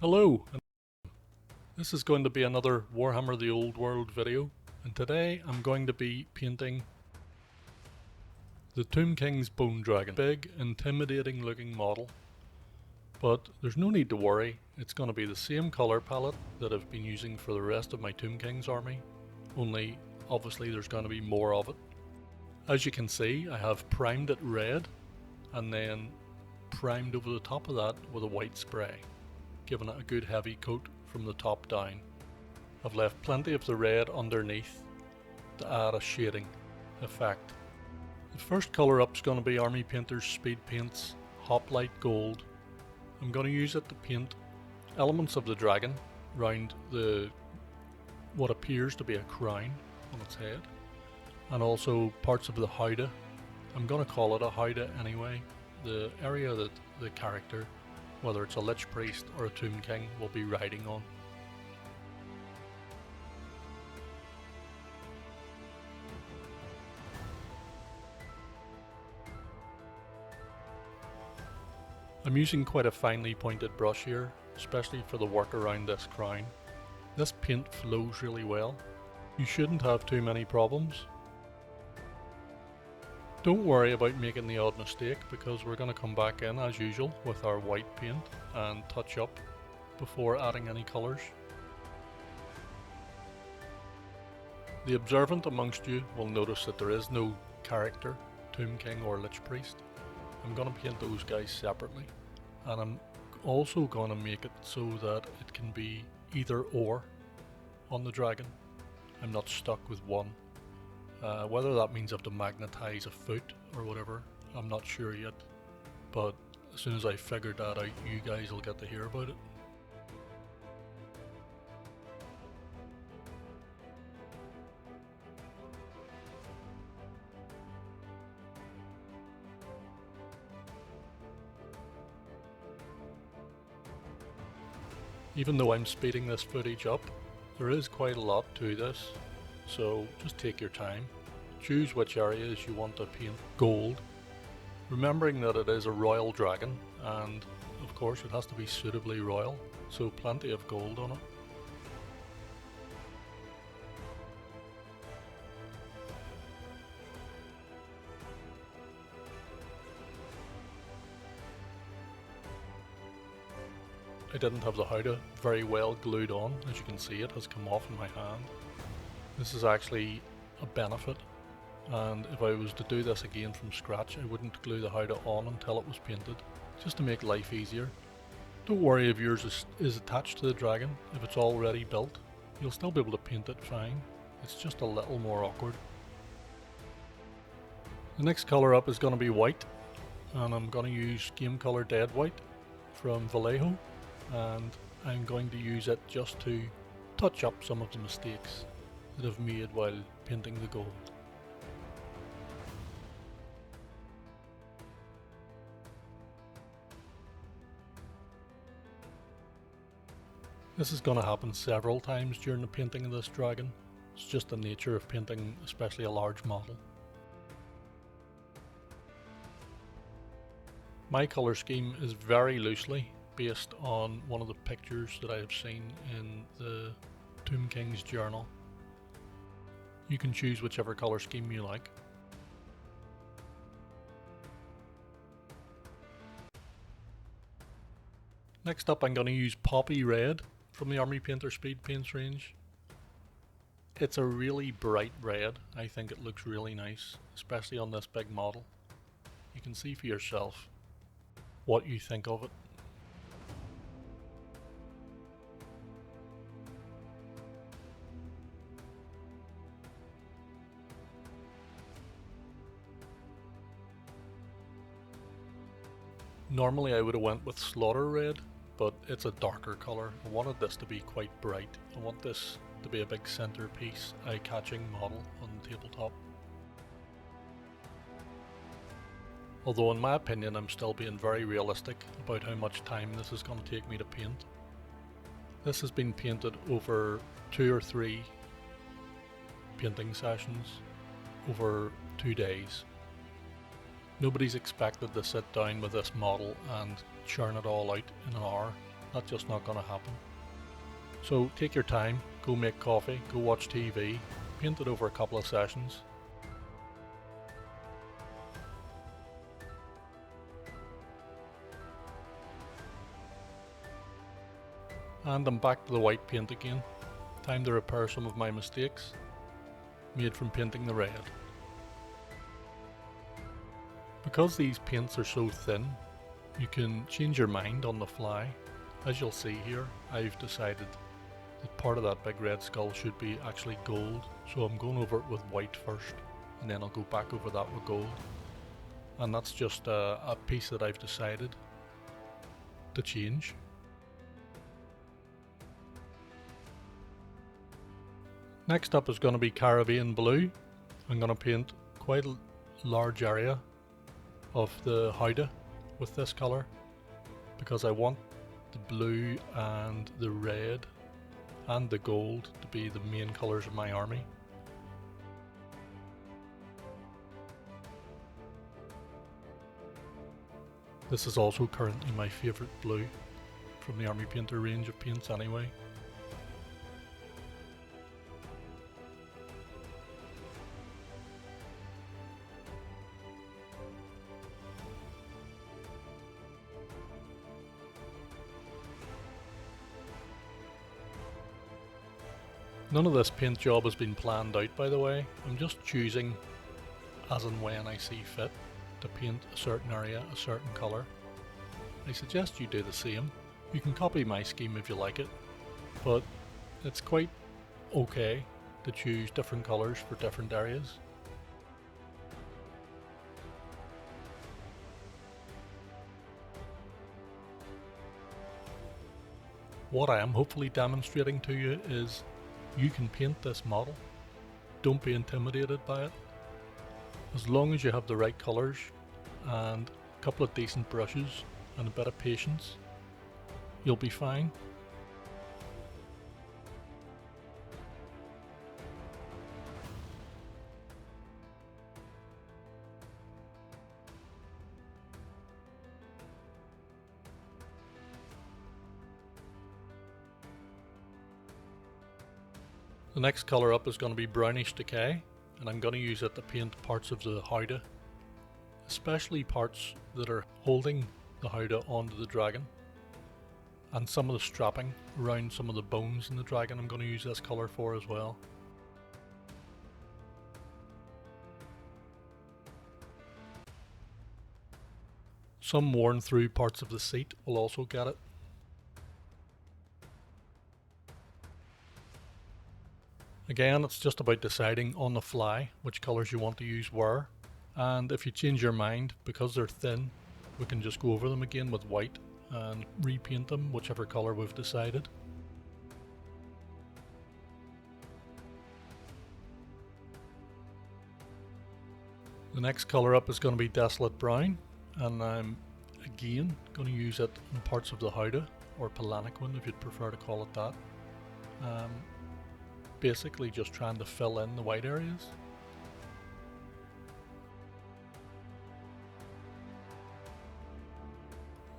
Hello, this is going to be another Warhammer the Old World video, and today I'm going to be painting the Tomb King's Bone Dragon. Big, intimidating looking model, but there's no need to worry, it's going to be the same colour palette that I've been using for the rest of my Tomb King's army, only obviously there's going to be more of it. As you can see, I have primed it red, and then primed over the top of that with a white spray, giving it a good heavy coat from the top down. I've left plenty of the red underneath to add a shading effect. The first colour up is going to be Army Painter's Speedpaints Hoplite Gold. I'm going to use it to paint elements of the dragon around what appears to be a crown on its head, and also parts of the howdah. I'm going to call it a howdah anyway, the area that the character, whether it's a Lich Priest or a Tomb King, will be riding on. I'm using quite a finely pointed brush here, especially for the work around this crown. This paint flows really well. You shouldn't have too many problems. Don't worry about making the odd mistake, because we're going to come back in as usual with our white paint and touch up before adding any colours. The observant amongst you will notice that there is no character, Tomb King or Lich Priest. I'm going to paint those guys separately, and I'm also going to make it so that it can be either or on the dragon. I'm not stuck with one. Whether that means I have to magnetize a foot or whatever, I'm not sure yet, but as soon as I figured that out, you guys will get to hear about it. Even though I'm speeding this footage up, there is quite a lot to this, so just take your time. Choose which areas you want to paint gold, remembering that it is a royal dragon, and of course it has to be suitably royal, so plenty of gold on it. I didn't have the howdah very well glued on. As you can see, it has come off in my hand. This is actually a benefit, and if I was to do this again from scratch, I wouldn't glue the howdah on until it was painted, just to make life easier. Don't worry if yours is attached to the dragon. If it's already built, you'll still be able to paint it fine. It's just a little more awkward. The next colour up is going to be white, and I'm going to use Game Colour Dead White from Vallejo, and I'm going to use it just to touch up some of the mistakes that I've made while painting the gold. This is going to happen several times during the painting of this dragon. It's just the nature of painting, especially a large model. My colour scheme is very loosely based on one of the pictures that I have seen in the Tomb King's journal. You can choose whichever colour scheme you like. Next up, I'm going to use Poppy Red from the Army Painter Speedpaints range. It's a really bright red. I think it looks really nice, especially on this big model. You can see for yourself what you think of it. Normally I would have went with Slaughter Red, but it's a darker colour. I wanted this to be quite bright. I want this to be a big centerpiece, eye-catching model on the tabletop. Although in my opinion I'm still being very realistic about how much time this is going to take me to paint. This has been painted over 2 or 3 painting sessions over 2 days. Nobody's expected to sit down with this model and churn it all out in an hour. That's just not going to happen. So take your time, go make coffee, go watch TV, paint it over a couple of sessions. And I'm back to the white paint again. Time to repair some of my mistakes made from painting the red. Because these paints are so thin, you can change your mind on the fly. As you'll see here, I've decided that part of that big red skull should be actually gold, so I'm going over it with white first, and then I'll go back over that with gold. And that's just a piece that I've decided to change. Next up is going to be Caribbean Blue. I'm going to paint quite a large area of the howdah with this colour, because I want the blue and the red and the gold to be the main colours of my army. This is also currently my favourite blue from the Army Painter range of paints anyway. None of this paint job has been planned out, by the way. I'm just choosing as and when I see fit to paint a certain area a certain colour. I suggest you do the same. You can copy my scheme if you like it, but it's quite okay to choose different colours for different areas. What I am hopefully demonstrating to you is you can paint this model. Don't be intimidated by it. As long as you have the right colours and a couple of decent brushes and a bit of patience, you'll be fine. The next colour up is going to be Brownish Decay, and I'm going to use it to paint parts of the howdah, especially parts that are holding the howdah onto the dragon, and some of the strapping around some of the bones in the dragon I'm going to use this colour for as well. Some worn through parts of the seat will also get it. Again, it's just about deciding on the fly which colours you want to use where, and if you change your mind, because they're thin, we can just go over them again with white and repaint them whichever colour we've decided. The next colour up is going to be Desolate Brown, and I'm again going to use it in parts of the howdah, or Palanquin if you'd prefer to call it that. Basically just trying to fill in the white areas.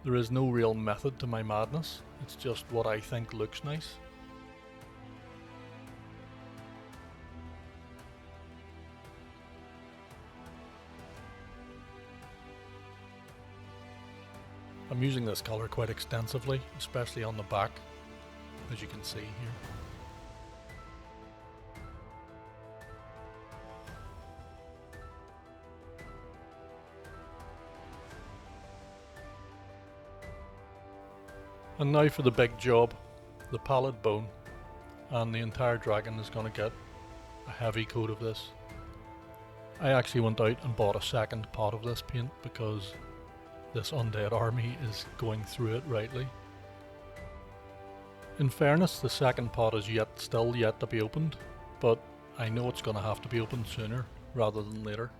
There is no real method to my madness, it's just what I think looks nice. I'm using this colour quite extensively, especially on the back, as you can see here. And now for the big job, the Pallid Bone, and the entire dragon is going to get a heavy coat of this. I actually went out and bought a second pot of this paint because this undead army is going through it rightly. In fairness, the second pot is still yet to be opened, but I know it's going to have to be opened sooner rather than later.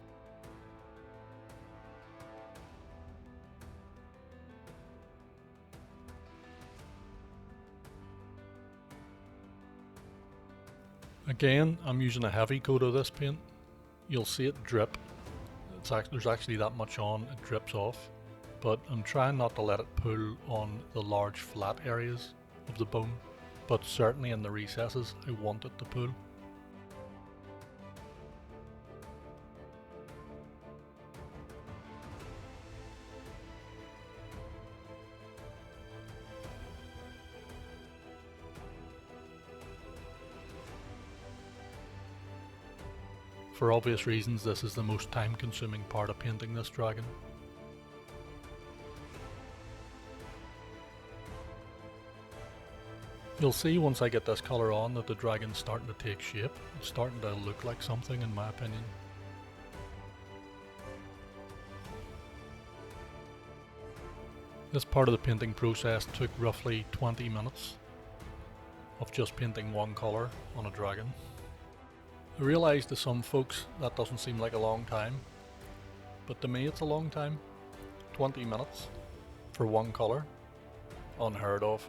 Again, I'm using a heavy coat of this paint. You'll see it drip. There's actually that much on, it drips off. but I'm trying not to let it pull on the large flat areas of the bone, but certainly in the recesses I want it to pull. For obvious reasons, this is the most time consuming part of painting this dragon. You'll see once I get this colour on that the dragon's starting to take shape. It's starting to look like something in my opinion. This part of the painting process took roughly 20 minutes of just painting one colour on a dragon. I realise to some folks that doesn't seem like a long time, but to me it's a long time. 20 minutes for one colour, unheard of.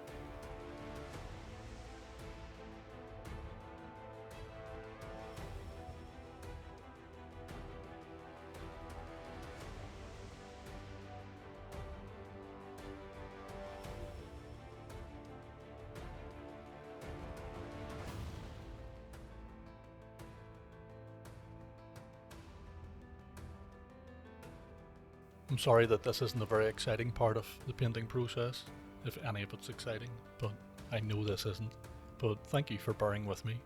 I'm sorry that this isn't a very exciting part of the painting process, if any of it's exciting, but I know this isn't. But thank you for bearing with me.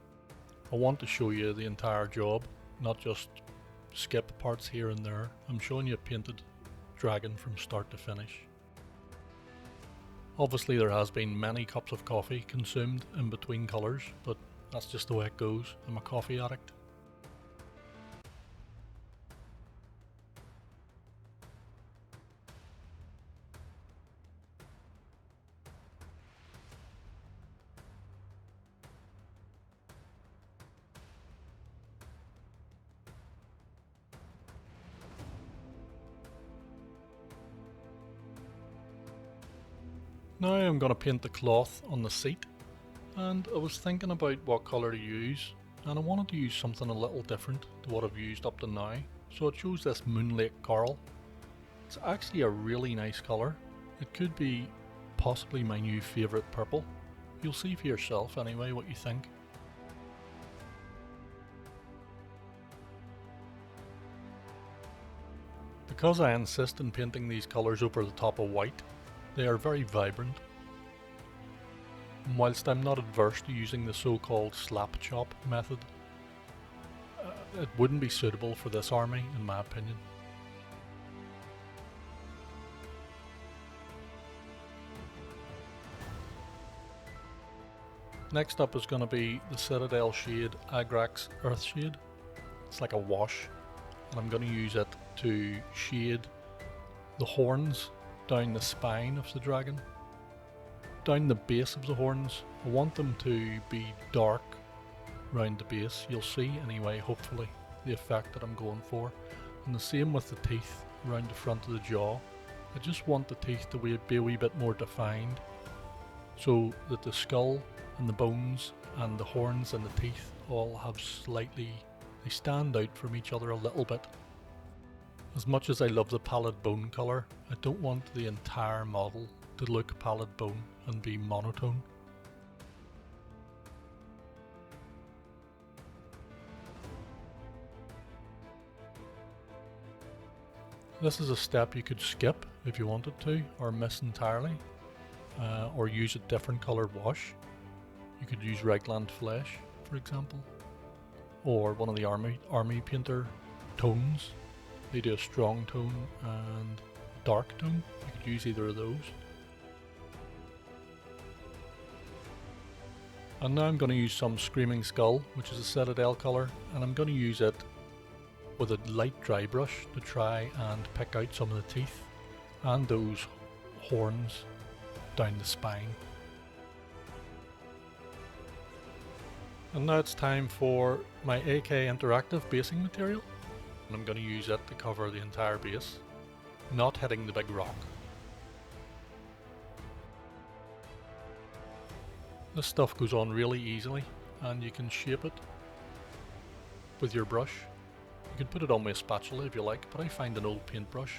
I want to show you the entire job, not just skip parts here and there. I'm showing you a painted dragon from start to finish. Obviously there has been many cups of coffee consumed in between colours, but that's just the way it goes. I'm a coffee addict. Now I'm going to paint the cloth on the seat, and I was thinking about what colour to use, and I wanted to use something a little different to what I've used up to now, so I chose this Moonlake Coral. It's actually a really nice colour. It could be possibly my new favourite purple. You'll see for yourself anyway what you think. Because I insist on painting these colours over the top of white, they are very vibrant. And whilst I'm not adverse to using the so-called slap chop method, it wouldn't be suitable for this army in my opinion. Next up is going to be the Citadel shade Agrax Earthshade. It's like a wash, and I'm going to use it to shade the horns down the spine of the dragon. Down the base of the horns, I want them to be dark round the base. You'll see anyway, hopefully, the effect that I'm going for. And the same with the teeth around the front of the jaw. I just want the teeth to be a wee bit more defined, so that the skull and the bones and the horns and the teeth all have they stand out from each other a little bit. As much as I love the Pallid Bone colour, I don't want the entire model to look Pallid Bone and be monotone. This is a step you could skip if you wanted to, or miss entirely, or use a different coloured wash. You could use Regland Flesh, for example, or one of the army painter tones. They do a strong tone and dark tone. You could use either of those. And now I'm going to use some Screaming Skull, which is a Citadel colour, and I'm going to use it with a light dry brush to try and pick out some of the teeth and those horns down the spine. And now it's time for my AK Interactive basing material. And I'm going to use it to cover the entire base, not hitting the big rock. This stuff goes on really easily, and you can shape it with your brush. You can put it on with a spatula if you like, but I find an old paintbrush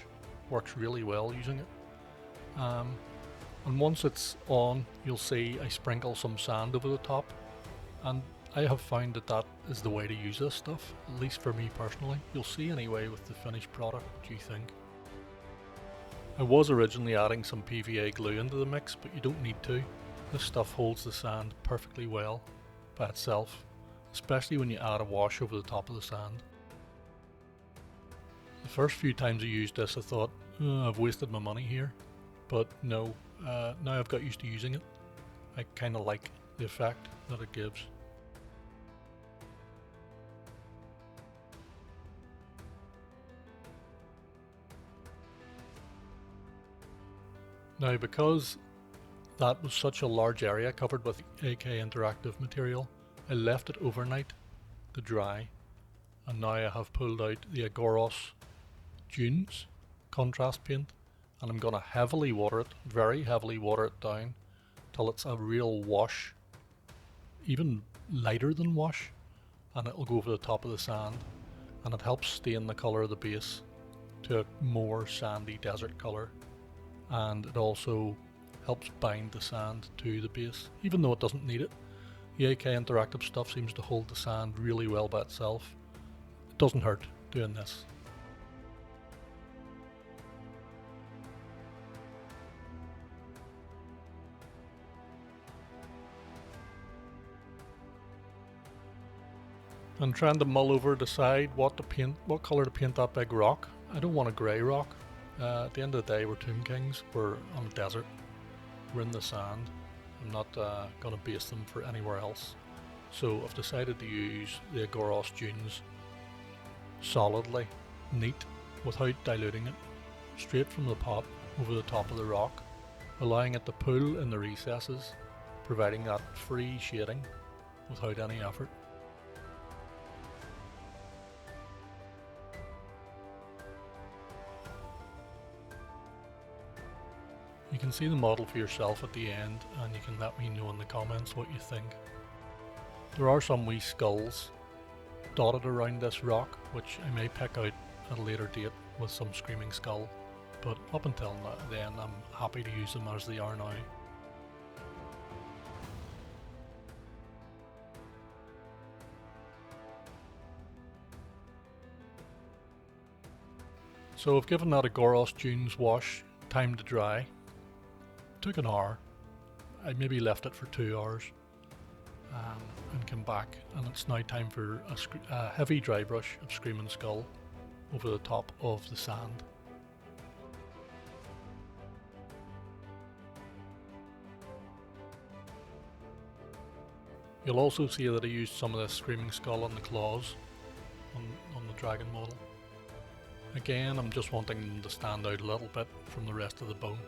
works really well using it. And once it's on, you'll see I sprinkle some sand over the top, and I have found that that is the way to use this stuff, at least for me personally. You'll see anyway with the finished product. What do you think? I was originally adding some PVA glue into the mix, but you don't need to. This stuff holds the sand perfectly well by itself, especially when you add a wash over the top of the sand. The first few times I used this I thought, oh, I've wasted my money here, but no, now I've got used to using it. I kinda like the effect that it gives. Now, because that was such a large area covered with AK interactive material, I left it overnight to dry, and now I have pulled out the Aggaros Dunes contrast paint, and I'm going to heavily water it, very heavily water it down till it's a real wash, even lighter than wash, and it'll go over the top of the sand, and it helps stain the colour of the base to a more sandy desert colour, and it also helps bind the sand to the base, even though it doesn't need it. The AK interactive stuff seems to hold the sand really well by itself. It doesn't hurt doing this. I'm trying to mull over, decide what colour to paint that big rock. I don't want a grey rock. At the end of the day, we're Tomb Kings, we're on a desert, we're in the sand. I'm not going to base them for anywhere else. So I've decided to use the Aggaros Dunes solidly, neat, without diluting it, straight from the pot over the top of the rock, allowing it to pull in the recesses, providing that free shading without any effort. You can see the model for yourself at the end, and you can let me know in the comments what you think. There are some wee skulls dotted around this rock, which I may pick out at a later date with some screaming skull, but up until then I'm happy to use them as they are now. So I've given that Aggaros Dunes wash time to dry. Took an hour. I maybe left it for 2 hours and came back, and it's now time for a heavy dry brush of Screaming Skull over the top of the sand. You'll also see that I used some of this Screaming Skull on the claws on the dragon model. Again, I'm just wanting them to stand out a little bit from the rest of the bone.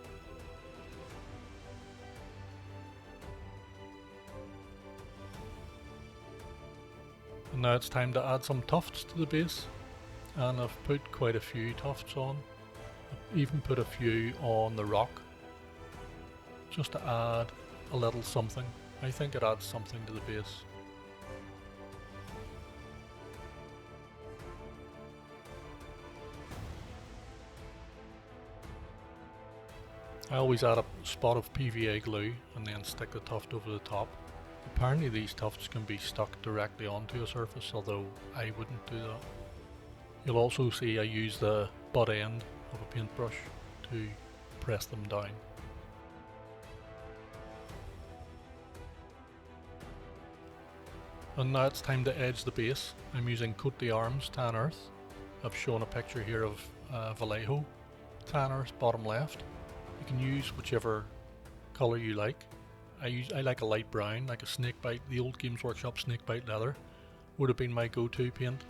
And now it's time to add some tufts to the base, and I've put quite a few tufts on. I've even put a few on the rock, just to add a little something. I think it adds something to the base. I always add a spot of PVA glue and then stick the tuft over the top. Apparently these tufts can be stuck directly onto a surface, although I wouldn't do that. You'll also see I use the butt end of a paintbrush to press them down. And now it's time to edge the base. I'm using Coat d'Arms Tan Earth. I've shown a picture here of Vallejo Tan Earth, bottom left. You can use whichever colour you like. I like a light brown, like a snakebite. The old Games Workshop snakebite leather would have been my go-to paint.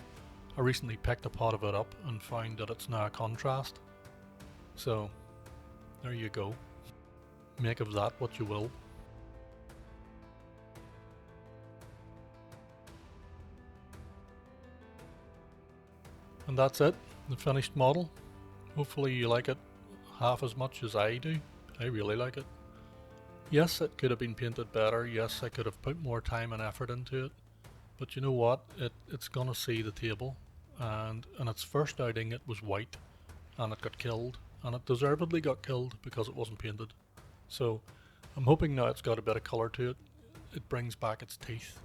I recently picked a pot of it up and found that it's now a contrast. So there you go. Make of that what you will. And that's it, the finished model. Hopefully you like it half as much as I do. I really like it. Yes, it could have been painted better. Yes, I could have put more time and effort into it. But you know what? It's gonna see the table. And in its first outing it was white and it got killed and it deservedly got killed because it wasn't painted. So I'm hoping now it's got a bit of colour to it. It brings back its teeth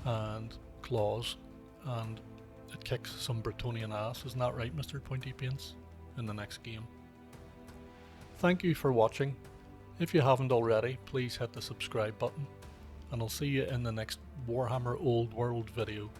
and claws, and it kicks some Bretonian ass. Isn't that right, Mr. Pointy Paints? In the next game. Thank you for watching. If you haven't already, please hit the subscribe button, and I'll see you in the next Warhammer Old World video.